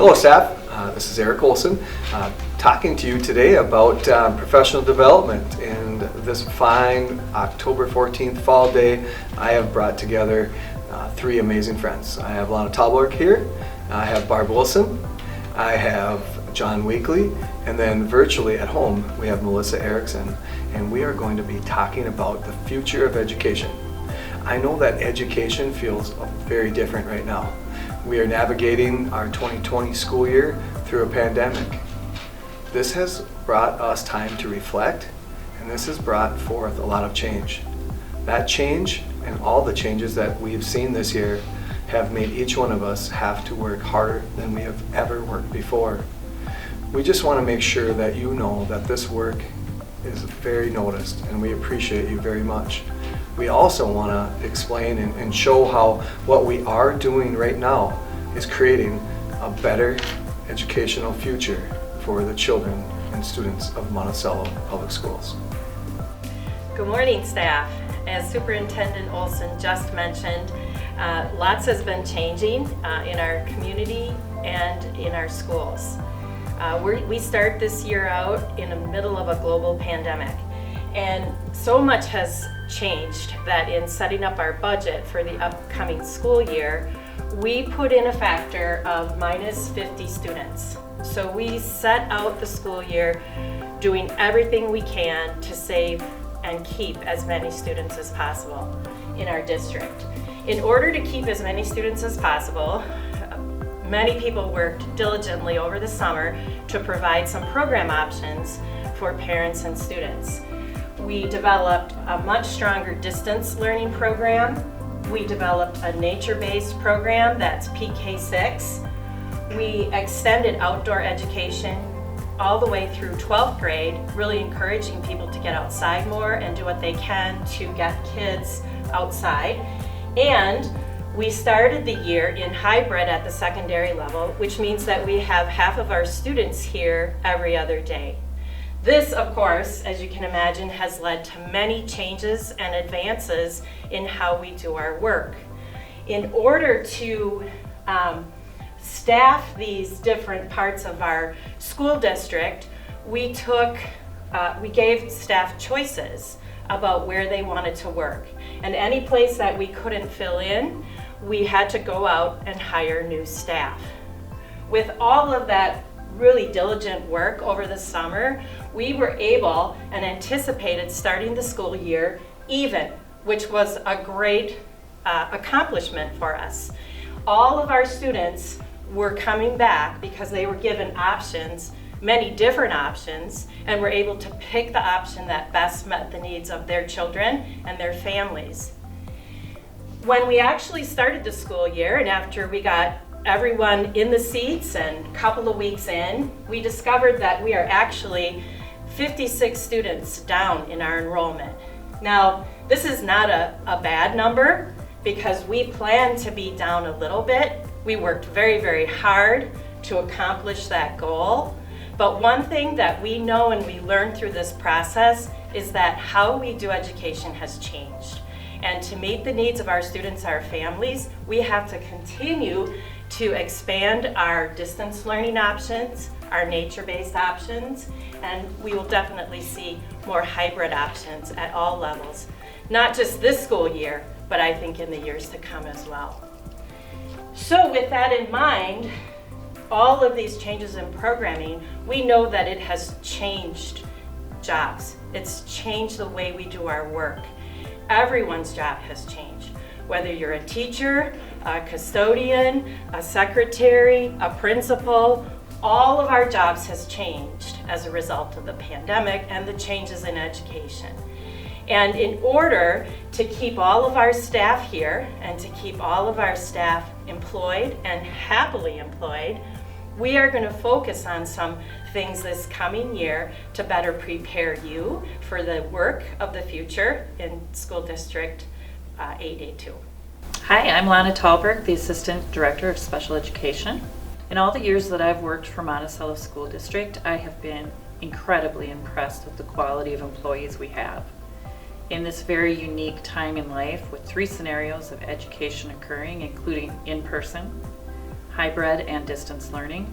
Hello staff, this is Eric Olson talking to you today about professional development. And this fine October 14th fall day, I have brought together three amazing friends. I have Lana Talborg here, I have Barb Wilson, I have John Weekly, and then virtually at home we have Melissa Erickson, and we are going to be talking about the future of education. I know that education feels very different right now. We are navigating our 2020 school year through a pandemic. This has brought us time to reflect, and this has brought forth a lot of change. That change and all the changes that we've seen this year have made each one of us have to work harder than we have ever worked before. We just want to make sure that you know that this work is very noticed, and we appreciate you very much. We also want to explain and show how what we are doing right now is creating a better educational future for the children and students of Monticello Public Schools. Good morning, staff. As Superintendent Olson just mentioned, lots has been changing in our community and in our schools. We start this year out in the middle of a global pandemic, and so much has changed that in setting up our budget for the upcoming school year, we put in a factor of minus 50 students. So we set out the school year doing everything we can to save and keep as many students as possible in our district. In order to keep as many students as possible, many people worked diligently over the summer to provide some program options for parents and students. We developed a much stronger distance learning program. We developed a nature-based program that's PK6. We extended outdoor education all the way through 12th grade, really encouraging people to get outside more and do what they can to get kids outside. And we started the year in hybrid at the secondary level, which means that we have half of our students here every other day. This, of course, as you can imagine, has led to many changes and advances in how we do our work. In order to staff these different parts of our school district, we gave staff choices about where they wanted to work. And any place that we couldn't fill in, we had to go out and hire new staff. With all of that really diligent work over the summer, we were able and anticipated starting the school year even, which was a great accomplishment for us. All of our students were coming back because they were given options, many different options, and were able to pick the option that best met the needs of their children and their families. When we actually started the school year, and after we got everyone in the seats and a couple of weeks in, we discovered that we are actually 56 students down in our enrollment. Now, this is not a bad number because we planned to be down a little bit. We worked very, very hard to accomplish that goal. But one thing that we know and we learned through this process is that how we do education has changed. And to meet the needs of our students, our families, we have to continue to expand our distance learning options, our nature-based options, and we will definitely see more hybrid options at all levels. Not just this school year, but I think in the years to come as well. So with that in mind, all of these changes in programming, we know that it has changed jobs. It's changed the way we do our work. Everyone's job has changed. Whether you're a teacher, a custodian, a secretary, a principal, all of our jobs has changed as a result of the pandemic and the changes in education. And in order to keep all of our staff here and to keep all of our staff employed and happily employed, we are going to focus on some things this coming year to better prepare you for the work of the future in School District 8A2. Hi, I'm Lana Talberg, the Assistant Director of Special Education. In all the years that I've worked for Monticello School District, I have been incredibly impressed with the quality of employees we have. In this very unique time in life with 3 scenarios of education occurring, including in person, hybrid and distance learning,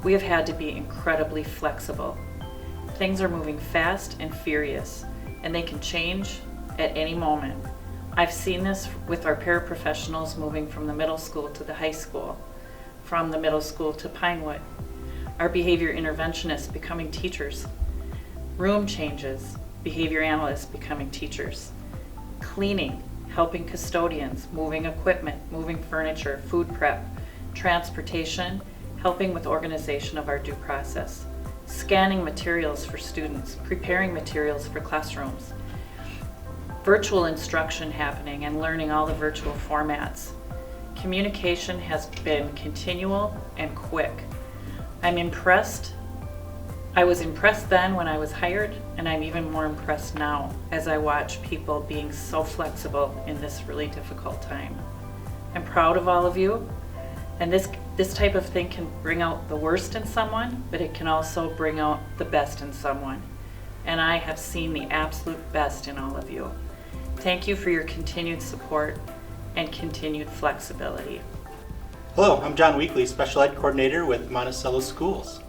we have had to be incredibly flexible. Things are moving fast and furious, and they can change at any moment. I've seen this with our paraprofessionals moving from the middle school to the high school, from the middle school to Pinewood, our behavior interventionists becoming teachers, room changes, behavior analysts becoming teachers, cleaning, helping custodians, moving equipment, moving furniture, food prep, transportation, helping with organization of our due process, scanning materials for students, preparing materials for classrooms, virtual instruction happening and learning all the virtual formats. Communication has been continual and quick. I'm impressed. I was impressed then when I was hired, and I'm even more impressed now as I watch people being so flexible in this really difficult time. I'm proud of all of you, and this type of thing can bring out the worst in someone, but it can also bring out the best in someone. And I have seen the absolute best in all of you. Thank you for your continued support and continued flexibility. Hello, I'm John Weekly, Special Ed Coordinator with Monticello Schools.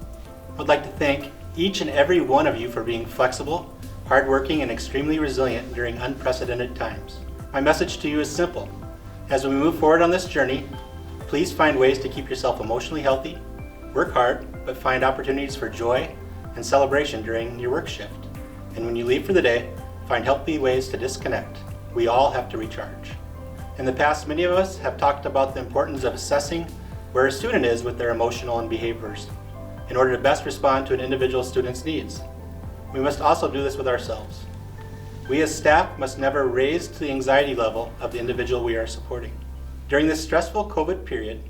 I'd like to thank each and every one of you for being flexible, hardworking, and extremely resilient during unprecedented times. My message to you is simple. As we move forward on this journey, please find ways to keep yourself emotionally healthy, work hard, but find opportunities for joy and celebration during your work shift. And when you leave for the day, find healthy ways to disconnect. We all have to recharge. In the past, many of us have talked about the importance of assessing where a student is with their emotional and behaviors in order to best respond to an individual student's needs. We must also do this with ourselves. We as staff must never raise to the anxiety level of the individual we are supporting. During this stressful COVID period,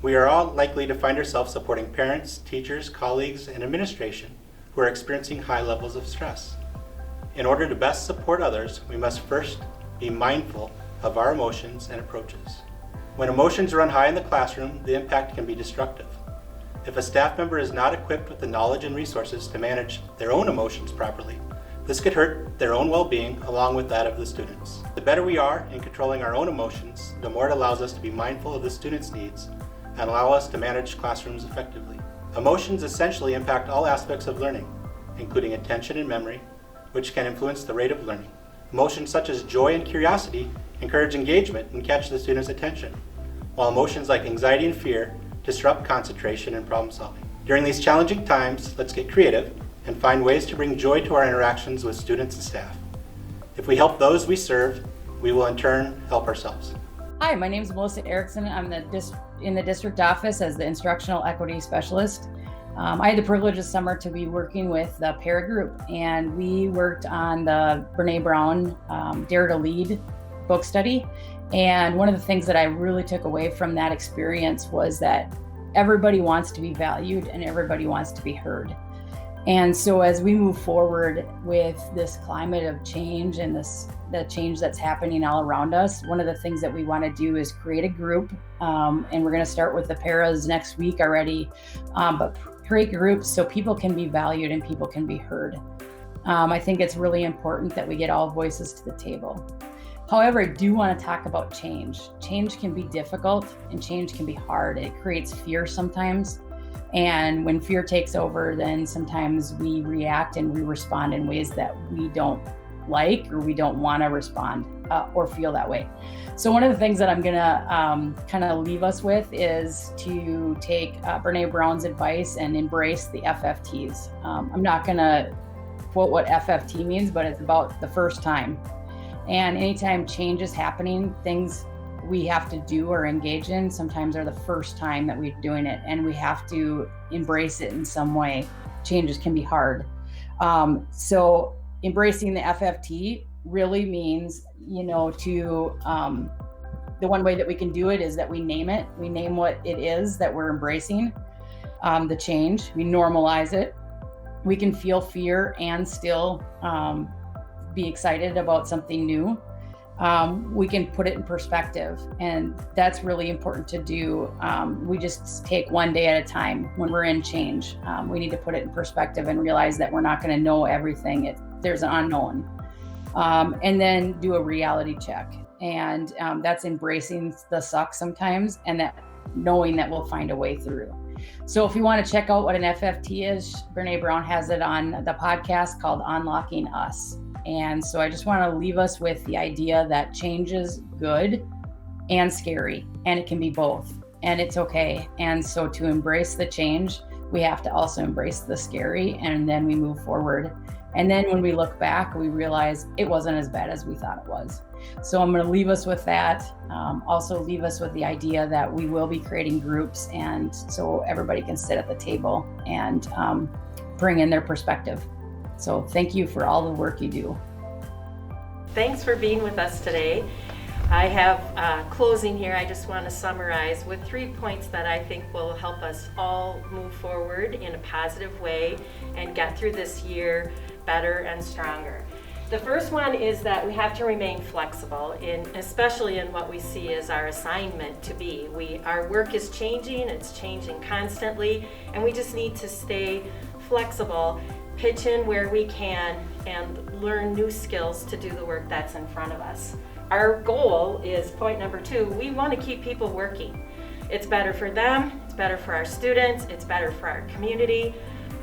we are all likely to find ourselves supporting parents, teachers, colleagues, and administration who are experiencing high levels of stress. In order to best support others, we must first be mindful of our emotions and approaches. When emotions run high in the classroom, the impact can be destructive. If a staff member is not equipped with the knowledge and resources to manage their own emotions properly, this could hurt their own well-being along with that of the students. The better we are in controlling our own emotions, the more it allows us to be mindful of the students' needs and allow us to manage classrooms effectively. Emotions essentially impact all aspects of learning, including attention and memory, which can influence the rate of learning. Emotions such as joy and curiosity encourage engagement and catch the student's attention, while emotions like anxiety and fear disrupt concentration and problem solving. During these challenging times, let's get creative and find ways to bring joy to our interactions with students and staff. If we help those we serve, we will in turn help ourselves. Hi, my name is Melissa Erickson. I'm in the district office as the instructional equity specialist. I had the privilege this summer to be working with the para group, and we worked on the Brene Brown Dare to Lead book study. And one of the things that I really took away from that experience was that everybody wants to be valued and everybody wants to be heard. And so as we move forward with this climate of change and the change that's happening all around us, one of the things that we want to do is create a group, and we're going to start with the paras next week already, but create groups so people can be valued and people can be heard. I think it's really important that we get all voices to the table. However, I do want to talk about change. Change can be difficult and change can be hard. It creates fear sometimes. And when fear takes over, then sometimes we react and we respond in ways that we don't like, or we don't want to respond or feel that way. So one of the things that I'm going to kind of leave us with is to take Brene Brown's advice and embrace the FFTs. I'm not going to quote what FFT means, but it's about the first time. And anytime change is happening, things we have to do or engage in sometimes are the first time that we're doing it, and we have to embrace it in some way. Changes can be hard. So embracing the FFT really means, the one way that we can do it is that we name it. We name what it is that we're embracing, the change. We normalize it. We can feel fear and still be excited about something new. We can put it in perspective, and that's really important to do. We just take one day at a time when we're in change. We need to put it in perspective and realize that we're not going to know everything. There's an unknown. And then do a reality check. And that's embracing the suck sometimes, and that knowing that we'll find a way through. So if you want to check out what an FFT is, Brene Brown has it on the podcast called Unlocking Us. And so I just want to leave us with the idea that change is good and scary, and it can be both, and it's okay. And so to embrace the change, we have to also embrace the scary, and then we move forward. And then when we look back, we realize it wasn't as bad as we thought it was. So I'm going to leave us with that. Also leave us with the idea that we will be creating groups, and so everybody can sit at the table and bring in their perspective. So thank you for all the work you do. Thanks for being with us today. I have closing here. I just want to summarize with 3 points that I think will help us all move forward in a positive way and get through this year better and stronger. The first one is that we have to remain flexible, especially in what we see as our assignment to be. Our work is changing, it's changing constantly, and we just need to stay flexible, pitch in where we can, and learn new skills to do the work that's in front of us. Our goal is, point number 2, we want to keep people working. It's better for them, it's better for our students, it's better for our community.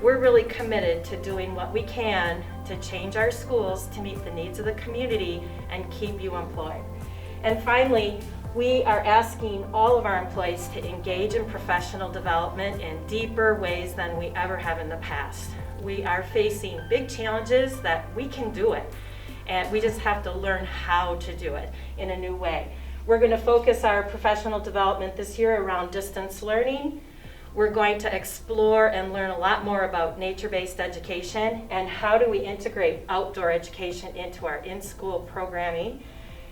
We're really committed to doing what we can to change our schools to meet the needs of the community and keep you employed. And finally, we are asking all of our employees to engage in professional development in deeper ways than we ever have in the past. We are facing big challenges that we can do it, and we just have to learn how to do it in a new way. We're going to focus our professional development this year around distance learning. We're going to explore and learn a lot more about nature-based education and how do we integrate outdoor education into our in-school programming,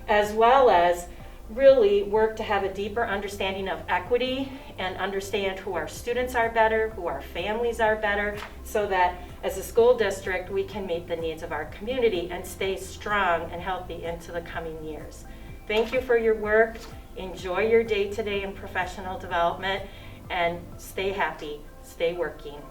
as well as really work to have a deeper understanding of equity and understand who our students are better, who our families are better, so that as a school district we can meet the needs of our community and stay strong and healthy into the coming years. Thank you for your work. Enjoy your day today in professional development, and stay happy, stay working.